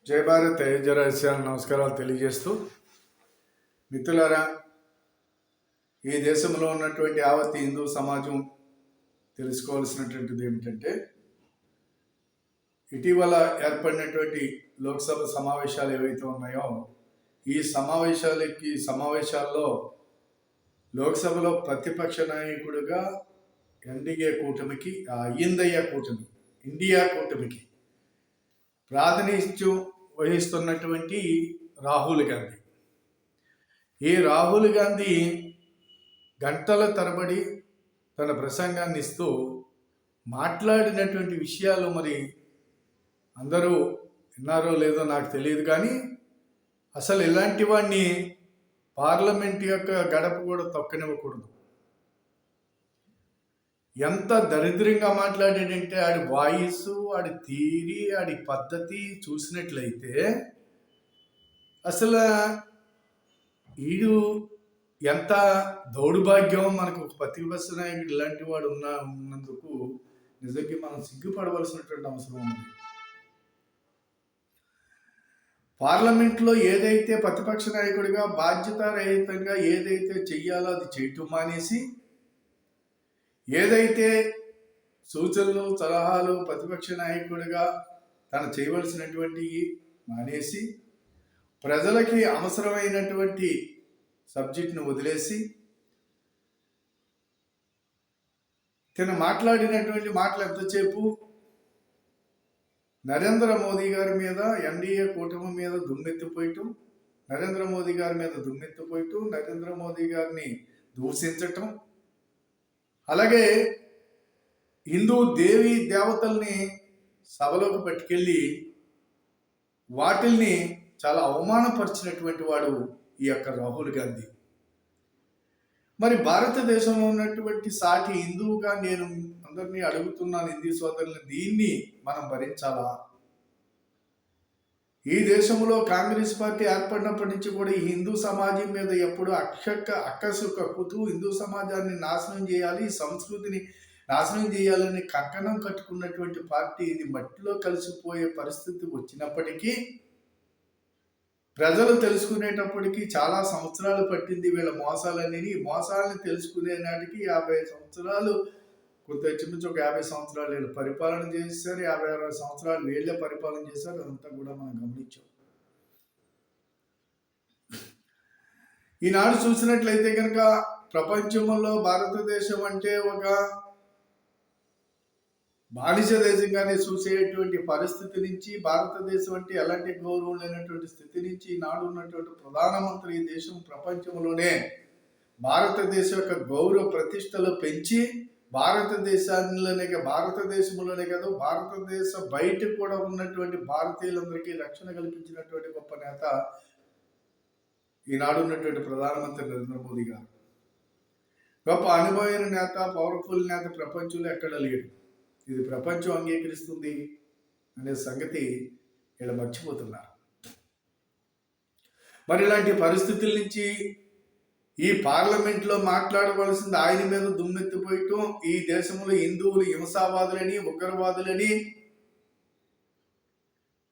జై భారత్ జయరాశ్యాలు నమస్కారాలు తెలియజేస్తూ, మిత్రులారా, ఈ దేశంలో ఉన్నటువంటి యావత్ హిందూ సమాజం తెలుసుకోవాల్సినటువంటిది ఏమిటంటే, ఇటీవల ఏర్పడినటువంటి లోక్సభ సమావేశాలు ఏవైతే ఉన్నాయో ఈ సమావేశాల్లో లోక్సభలో ప్రతిపక్ష నాయకుడిగా ఎన్డీఏ కూటమికి ఇండియా కూటమికి ప్రాతినిధ్యం వహిస్తున్నటువంటి రాహుల్ గాంధీ. ఈ రాహుల్ గాంధీ గంటల తరబడి తన ప్రసంగాన్ని ఇస్తూ మాట్లాడినటువంటి విషయాలు మరి అందరూ విన్నారో లేదో నాకు తెలియదు, కానీ అసలు ఇలాంటి వాడిని పార్లమెంట్ యొక్క గడప కూడా తొక్కనివ్వకూడదు. ఎంత దరిద్రంగా మాట్లాడాడంటే ఆడి వాయిస్, ఆడి థియరీ, ఆడి పద్ధతి చూసినట్లయితే అసలు ఈడు ఎంత దౌర్భాగ్యం. మనకు ఒక ప్రతిపక్ష నాయకుడు ఇలాంటి వాడు ఉన్నందుకు నిజంగా మనం సిగ్గుపడవలసినటువంటి అవసరం ఉంది. పార్లమెంట్లో ఏదైతే ప్రతిపక్ష నాయకుడిగా బాధ్యతారహితంగా ఏదైతే చెయ్యాలో అది చేయటం మానేసి, ఏదైతే సూచనలు సలహాలు ప్రతిపక్ష నాయకుడిగా తను చేయవలసినటువంటి మానేసి, ప్రజలకి అవసరమైనటువంటి సబ్జెక్ట్ను వదిలేసి తను మాట్లాడినటువంటి మాటలు ఎంతసేపు నరేంద్ర మోదీ గారి మీద, ఎన్డీఏ కూటమి మీద దుమ్మెత్తిపోయటం, నరేంద్ర మోదీ గారి మీద దుమ్మెత్తిపోయటం, నరేంద్ర మోదీ గారిని దూషించటం, అలాగే హిందూ దేవీ దేవతల్ని సభలోకి పట్టుకెళ్ళి వాటిల్ని చాలా అవమానపరిచినటువంటి వాడు ఈ యొక్క రాహుల్ గాంధీ. మరి భారతదేశంలో ఉన్నటువంటి సాటి హిందువుగా నేను అందరినీ అడుగుతున్నాను, హిందూ సోదరులు, దీన్ని మనం భరించాలా? ఈ దేశంలో కాంగ్రెస్ పార్టీ ఏర్పడినప్పటి నుంచి కూడా ఈ హిందూ సమాజం మీద ఎప్పుడు అక్కసు కక్కుతూ హిందూ సమాజాన్ని నాశనం చేయాలి, సంస్కృతిని నాశనం చేయాలని కంకణం కట్టుకున్నటువంటి పార్టీ ఇది మట్టిలో కలిసిపోయే పరిస్థితి వచ్చినప్పటికీ ప్రజలు తెలుసుకునేటప్పటికీ చాలా సంవత్సరాలు పట్టింది. వీళ్ళ మోసాలని తెలుసుకునే నాటికి 50 సంవత్సరాలు, కొంత ఇంచుమించు ఒక 50 సంవత్సరాలు వీళ్ళు పరిపాలన చేశారు, 50-60 సంవత్సరాలు వీళ్ళే పరిపాలన చేశారు. అదంతా కూడా మనం గమనించాం. ఈనాడు చూసినట్లయితే కనుక ప్రపంచంలో భారతదేశం అంటే ఒక బానిస దేశంగానే చూసేటువంటి పరిస్థితి నుంచి, భారతదేశం అంటే ఎలాంటి గౌరవం లేనటువంటి స్థితి నుంచి ఈనాడు ఉన్నటువంటి ప్రధానమంత్రి ఈ దేశం ప్రపంచంలోనే భారతదేశం యొక్క గౌరవ ప్రతిష్టలు పెంచి భారతదేశంలోనే కాదు, భారతదేశ బయట కూడా ఉన్నటువంటి భారతీయులందరికీ రక్షణ కల్పించినటువంటి గొప్ప నేత ఈనాడు ఉన్నటువంటి ప్రధానమంత్రి నరేంద్ర మోదీ గారు. గొప్ప అనుభవమైన నేత, పవర్ఫుల్ నేత ప్రపంచంలో ఎక్కడ లేడు. ఇది ప్రపంచం అంగీకరిస్తుంది అనే సంగతి వీళ్ళు మర్చిపోతున్నారు. మరి ఇలాంటి పరిస్థితుల నుంచి ఈ పార్లమెంట్లో మాట్లాడవలసింది ఆయన మీద దుమ్మెత్తిపోయటం, ఈ దేశంలో హిందువులు హింసావాదులని, ఉగ్రవాదులని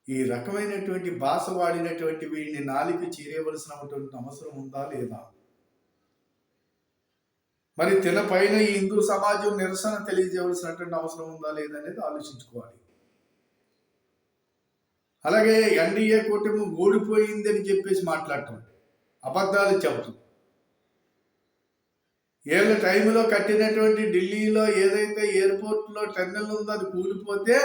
ఈ రకమైనటువంటి భాష వాడినటువంటి వీడిని నాలికి చీరేయవలసినటువంటి అవసరం ఉందా లేదా? మరి తిన పైన ఈ హిందూ సమాజం నిరసన తెలియజేయవలసినటువంటి అవసరం ఉందా లేదనేది ఆలోచించుకోవాలి. అలాగే ఎన్డీఏ కూటమి ఓడిపోయింది అని చెప్పేసి మాట్లాడటం, అబద్ధాలు చెప్పటం, ఏళ్ళ టైంలో కట్టినటువంటి ఢిల్లీలో ఏదైతే ఎయిర్పోర్ట్లో టన్నెల్ ఉందో అది కూలిపోతే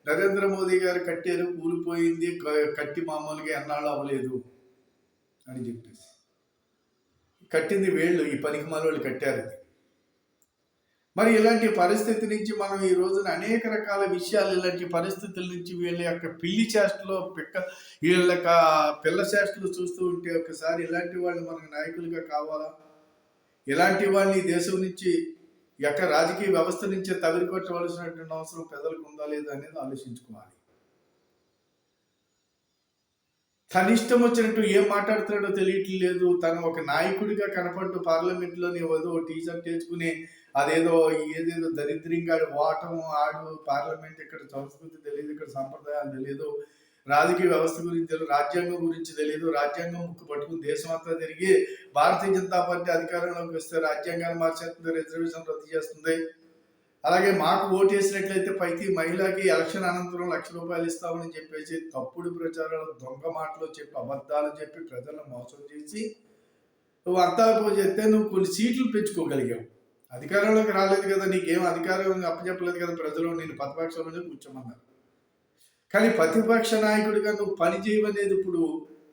నరేంద్ర మోదీ గారు కట్టారు, కూలిపోయింది, కట్టి మామూలుగా ఎన్నాళ్ళు అవ్వలేదు అని చెప్పేసి కట్టింది వీళ్ళు, ఈ పనికిమాలోళ్ళు కట్టారు. మరి ఇలాంటి పరిస్థితి నుంచి మనం ఈ రోజున అనేక రకాల విషయాలు, ఇలాంటి పరిస్థితుల నుంచి వీళ్ళ యొక్క వీళ్ళ పిల్ల చేష్టలు చూస్తూ ఉంటే ఒకసారి ఇలాంటి వాళ్ళు మనకు నాయకులుగా కావాలా? ఇలాంటి వాళ్ళని దేశం నుంచి యొక్క రాజకీయ వ్యవస్థ నుంచి తగిలికొట్టవలసినటువంటి అవసరం ప్రజలకు ఉందా లేదా అనేది ఆలోచించుకోవాలి. తన ఇష్టం వచ్చినట్టు ఏం మాట్లాడుతున్నాడో తెలియట్లేదు. తను ఒక నాయకుడిగా కనపడుతూ పార్లమెంట్లోని ఏదో టీ షర్ట్ వేసుకుని ఏదేదో దరిద్రంగా వాటం ఆడు పార్లమెంట్, ఇక్కడ సంస్కృతి తెలియదు, ఇక్కడ సంప్రదాయాలు తెలియదు, రాజకీయ వ్యవస్థ గురించి తెలియదు, రాజ్యాంగం గురించి తెలియదు. రాజ్యాంగం ముక్కు పట్టుకుని దేశం అంతా తిరిగి భారతీయ జనతా పార్టీ అధికారంలోకి వస్తే రాజ్యాంగాన్ని మార్చేస్తుంది, రిజర్వేషన్ రద్దు చేస్తుంది. అలాగే మాకు ఓటు వేసినట్లయితే ప్రతి మహిళకి ఎలక్షన్ అనంతరం ₹1,00,000 ఇస్తామని చెప్పేసి తప్పుడు ప్రచారాలు, దొంగ మాటలు చెప్పి, అబద్ధాలు చెప్పి ప్రజలను మోసం చేసి నువ్వు అంతా చెప్తే నువ్వు కొన్ని సీట్లు పెంచుకోగలిగావు. అధికారంలోకి రాలేదు కదా, నీకేం అధికారం అప్పచెప్పలేదు కదా ప్రజలు, నేను ప్రతిపక్షంలోనే కూర్చోమన్నారు. కానీ ప్రతిపక్ష నాయకుడిగా నువ్వు పని చేయమనేది ఇప్పుడు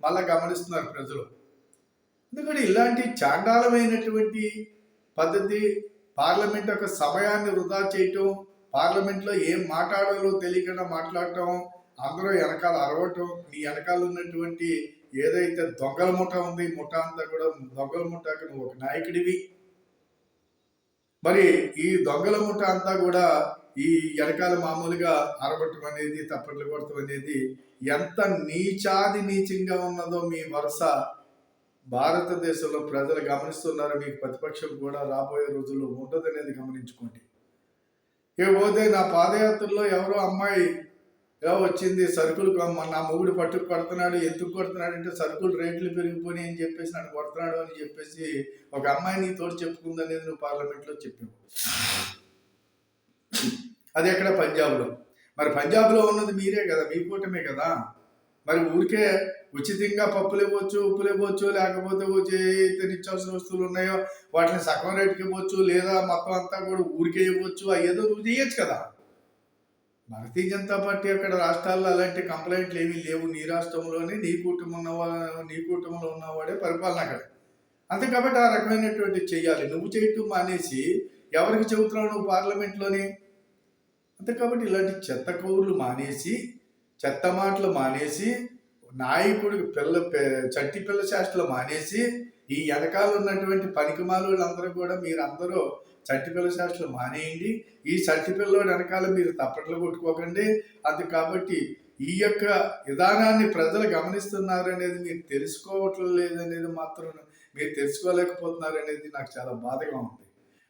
మళ్ళా గమనిస్తున్నారు ప్రజలు. ఎందుకంటే ఇలాంటి చాండాలమైనటువంటి పద్ధతి, పార్లమెంట్ యొక్క సమయాన్ని వృధా చేయటం, పార్లమెంట్లో ఏం మాట్లాడాలో తెలియకుండా మాట్లాడటం, అందరూ వెనకాల అరవటం, నీ వెనకాల ఉన్నటువంటి ఏదైతే దొంగల ముఠ ఉంది, ముఠ అంతా కూడా దొంగల ముఠాకి నువ్వు ఒక నాయకుడివి. మరి ఈ దొంగల ముఠ అంతా కూడా ఈ వెనకాల మామూలుగా అరవటం అనేది, తప్పట్లు కొడటం అనేది ఎంత నీచాది నీచంగా ఉన్నదో మీ వరుస భారతదేశంలో ప్రజలు గమనిస్తున్నారు. మీకు ప్రతిపక్షం కూడా రాబోయే రోజుల్లో ఉండదనేది గమనించుకోండి. ఇకపోతే నా పాదయాత్రలో ఎవరో అమ్మాయి ఎలా వచ్చింది, సరుకులు నా మొగుడు పట్టుకు కొడుతున్నాడు, ఎందుకు కొడుతున్నాడు అంటే సరుకులు రేట్లు పెరిగిపోయినాయి అని చెప్పేసి నన్ను కొడుతున్నాడు అని చెప్పేసి ఒక అమ్మాయి నీతోటి చెప్పుకుందనేది నువ్వు పార్లమెంట్లో చెప్పావు. అది ఎక్కడ? పంజాబ్లో. మరి పంజాబ్లో ఉన్నది మీరే కదా, మీ కూటమే కదా. మరి ఊరికే ఉచితంగా పప్పులు ఇవ్వచ్చు, ఉప్పులు ఇవ్వచ్చు, లేకపోతే వచ్చే నిత్యావసర వస్తువులు ఉన్నాయో వాటిని సగం రేటుకి ఇవ్వచ్చు, లేదా మొత్తం అంతా కూడా ఊరికే ఇవ్వచ్చు, అవి ఏదో నువ్వు చేయొచ్చు కదా. భారతీయ జనతా పార్టీ అక్కడ రాష్ట్రాల్లో అలాంటి కంప్లైంట్లు ఏమీ లేవు. నీ రాష్ట్రంలోనే నీ కుటుంబంలో ఉన్నవాడే పరిపాలన అక్కడ. అంతే కాబట్టి ఆ రకమైనటువంటి చెయ్యాలి. నువ్వు చేయటం మానేసి ఎవరికి చెబుతున్నావు నువ్వు పార్లమెంట్లోని? అంతే కాబట్టి ఇలాంటి చెత్త కౌర్లు మానేసి, చెత్త మాటలు మానేసి, నాయకుడికి చట్టి పిల్ల చేష్టలు మానేసి, ఈ వెనకాల ఉన్నటువంటి పనికిమాల వాళ్ళందరూ కూడా మీరందరూ చట్టి పిల్ల చేష్టలు మానేయండి. ఈ చట్టి పిల్లోడి వెనకాల మీరు తప్పట్లు కొట్టుకోకండి. అంతే కాబట్టి ఈ యొక్క విధానాన్ని ప్రజలు గమనిస్తున్నారు అనేది మీరు తెలుసుకోవట్లేదు లేదనేది మాత్రం మీరు తెలుసుకోలేకపోతున్నారు అనేది నాకు చాలా బాధగా ఉంది.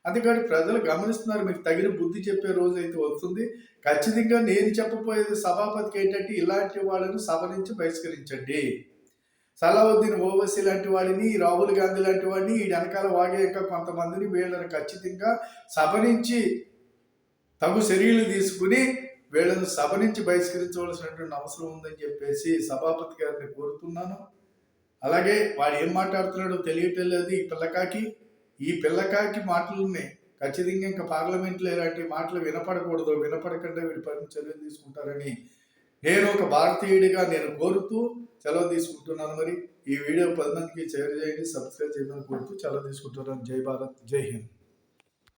అందుకని ప్రజలు గమనిస్తున్నారు, మీకు తగిన బుద్ధి చెప్పే రోజు అయితే వస్తుంది. ఖచ్చితంగా నేను చెప్పబోయేది సభాపతికి ఏంటంటే ఇలాంటి వాళ్ళని సభ నుంచి బహిష్కరించండి. సలావుద్దీన్ ఓవైసీ లాంటి వాడిని, రాహుల్ గాంధీ లాంటి వాడిని, ఈ వెనకాల వాగే ఇంకా కొంతమందిని వీళ్ళని ఖచ్చితంగా సభ నుంచి తగు చర్యలు తీసుకుని వీళ్ళని సభ నుంచి బహిష్కరించవలసినటువంటి అవసరం ఉందని చెప్పేసి సభాపతి గారిని కోరుతున్నాను. అలాగే వాడు ఏం మాట్లాడుతున్నాడో తెలియటం లేదు ఈ పిల్లకాకి మాటలని ఖచ్చితంగా ఇంకా పార్లమెంట్లో ఇలాంటి మాటలు వినపడకూడదు, వినపడకుండా వీడి పని చర్యలు తీసుకుంటారని నేను ఒక భారతీయుడిగా నేను కోరుతూ సెలవు తీసుకుంటున్నాను. మరి ఈ వీడియో 10 మందికి షేర్ చేయండి, సబ్స్క్రైబ్ చేయమని కోరుతూ సెలవు తీసుకుంటున్నాను. జై భారత్, జై హింద్.